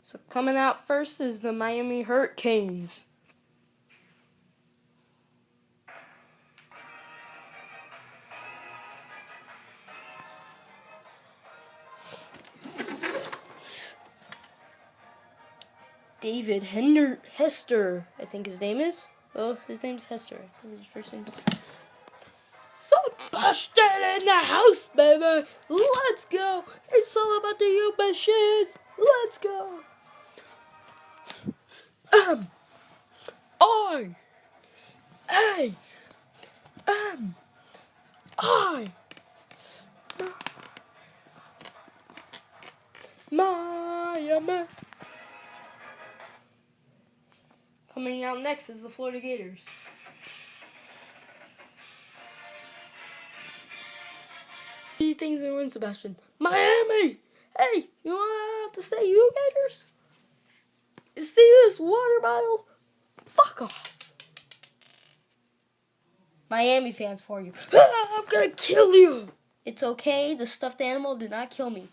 So coming out first is the Miami Hurricanes. David Hester, I think his name is. Well, his name's Hester. I think his first name's. Sebastian in the house, baby. Let's go. It's all about the U-Bushes. Let's go. Miami. Coming out next is the Florida Gators. What do you think is going to win, Sebastian? Miami! Hey, you want to say you Gators? You see this water bottle? Fuck off. Miami fans for you. I'm gonna kill you! It's okay, the stuffed animal did not kill me.